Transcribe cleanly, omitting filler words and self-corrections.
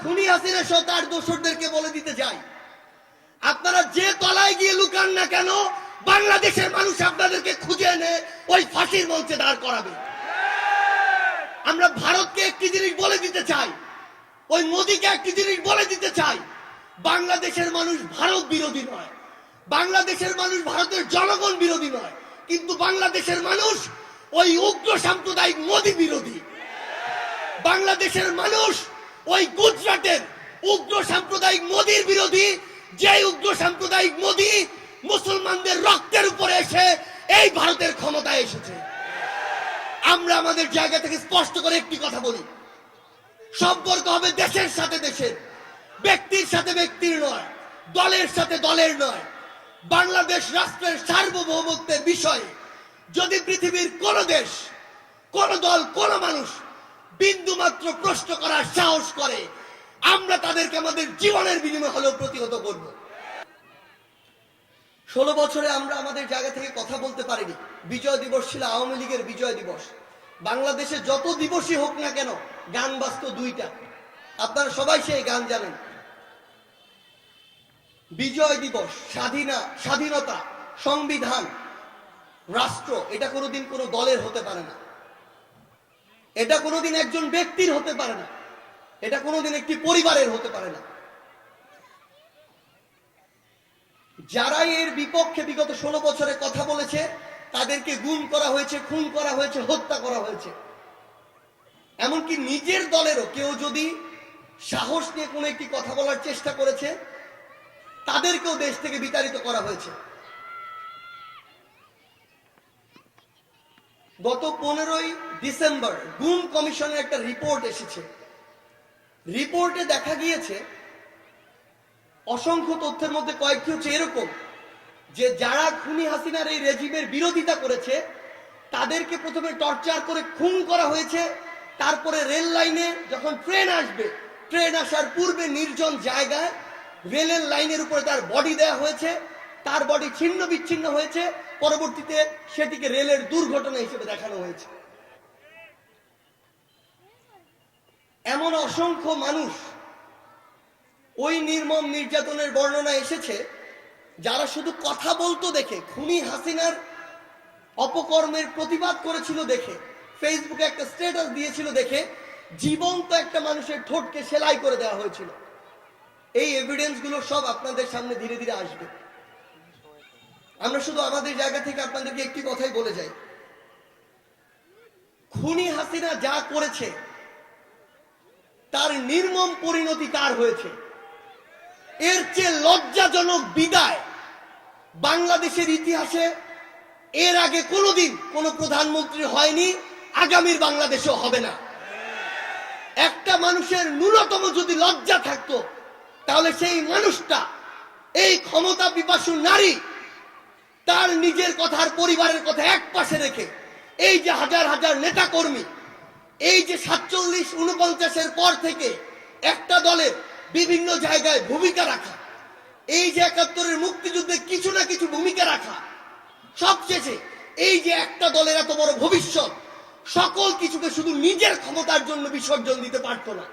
খুনি হাসিনা সহ তার দোসরদেরকে বলে দিতে চাই, আপনারা যে তলায় গিয়ে লুকান না কেন, বাংলাদেশের মানুষ আপনাদেরকে খুঁজে এনে ওই ফাঁসির মঞ্চে দাঁড় করাবে। আমরা ভারতকে একটি জিনিস বলে দিতে চাই, ওই মোদীকে একটি জিনিস বলে দিতে চাই, বাংলাদেশের মানুষ ভারত বিরোধী নয়, বাংলাদেশের মানুষ ভারতের জনগণ বিরোধী নয়, কিন্তু বাংলাদেশের মানুষ ওই উগ্র সাম্প্রদায়িক মোদী বিরোধী। বাংলাদেশের মানুষ ওই গুজরাটের উগ্র সাম্প্রদায়িক মোদীর বিরোধী, যে উগ্র সাম্প্রদায়িক মোদী মুসলমানদের রক্তের উপরে এসে এই ভারতের ক্ষমতায় এসেছে। আমরা আমাদের জায়গা থেকে স্পষ্ট করে একটি কথা বলি, সম্পর্ক হবে দেশের সাথে দেশের, ব্যক্তির সাথে ব্যক্তির নয়, দলের সাথে দলের নয়। বাংলাদেশ রাষ্ট্রের সার্বভৌমত্বের বিষয়ে যদি পৃথিবীর কোন দেশ, কোন দল, কোন মানুষ বিন্দুমাত্র প্রশ্ন করার সাহস করে, আমরা তাদেরকে আমাদের জীবনের বিনিময়ে হলেও প্রতিহত করব। 16 বছরে আমরা আমাদের জায়গা থেকে কথা বলতে পারিনি। বিজয় দিবস ছিল আওয়ামী লীগের বিজয় দিবস। বাংলাদেশে যত দিবসই হোক না কেন, গান বাজতো দুইটা, আপনারা সবাই সেই গান জানেন। বিজয় দিবস, স্বাধীনতা, সংবিধান, রাষ্ট্র, এটা কোনোদিন কোনো দলের হতে পারে না, এটা কোনোদিন একজন ব্যক্তির হতে পারে না, এটা কোনোদিন একটি পরিবারের হতে পারে না। যারা এর বিপক্ষে বিগত 16 বছরে কথা বলেছে, তাদেরকে গুম করা হয়েছে, খুন করা হয়েছে, হত্যা করা হয়েছে। এমনকি নিজের দলেরও কেউ যদি সাহস নিয়ে কোনো একটি কথা বলার চেষ্টা করেছে, তাদেরকেও দেশ থেকে বিতাড়িত করা হয়েছে। গত 15ই ডিসেম্বর গুম কমিশনের একটা রিপোর্ট এসেছে। রিপোর্টে দেখা গিয়েছে, অসংখ্য তথ্যের মধ্যে কয়েকটি হচ্ছে এরকম, যে যারা খুনি হাসিনার এই রেজিমের বিরোধিতা করেছে, তাদেরকে প্রথমে টর্চার করে খুন করা হয়েছে। তারপরে রেল লাইনে যখন ট্রেন আসবে, ট্রেন আসার পূর্বে নির্জন জায়গায় রেলের লাইনের উপরে তার বডি দেওয়া হয়েছে, তার বডি ছিন্ন বিচ্ছিন্ন হয়েছে, পরবর্তীতে সেটিকে রেলের দুর্ঘটনা হিসেবে দেখানো হয়েছে। এমন অসংখ্য মানুষ ওই নির্মম নির্যাতনের বর্ণনা এসেছে, যারা শুধু কথা বলতো দেখে, খুনি হাসিনার অপকর্মের প্রতিবাদ করেছিল দেখে, ফেসবুকে একটা স্ট্যাটাস দিয়েছিল দেখে, জীবন্ত একটা মানুষের ঠোঁটকে সেলাই করে দেওয়া হয়েছিল। এই এভিডেন্স গুলো সব আপনাদের সামনে ধীরে ধীরে আসবে। আমরা শুধু আমাদের জায়গা থেকে আপনাদেরকে একটি কথাই বলে যাই, খুনি হাসিনা যা করেছে তার নির্মম পরিণতি তার হয়েছে। এর চেয়ে লজ্জাজনক বিদায় বাংলাদেশের ইতিহাসে এর আগে কোনোদিন কোনো প্রধানমন্ত্রী হয়নি, আগামীর বাংলাদেশেও হবে না। একটা মানুষের ন্যূনতম যদি লজ্জা থাকতো, তাহলে সেই মানুষটা, এই ক্ষমতা পিপাসু নারী, তার নিজের কথা আর পরিবারের কথা এক পাশে রেখে, এই যে হাজার হাজার নেতা কর্মী, এই যে 47-49-এর পর থেকে একটা দলের বিভিন্ন জায়গায় ভূমিকা রাখা, এই যে 71-এর মুক্তিযুদ্ধে কিছু না কিছু ভূমিকা রাখা, সবশেষে এই যে একটা দলের এত বড় ভবিষ্যৎ, সকল কিছুকে শুধু নিজের ক্ষমতার জন্য বিসর্জন দিতে পারতো না।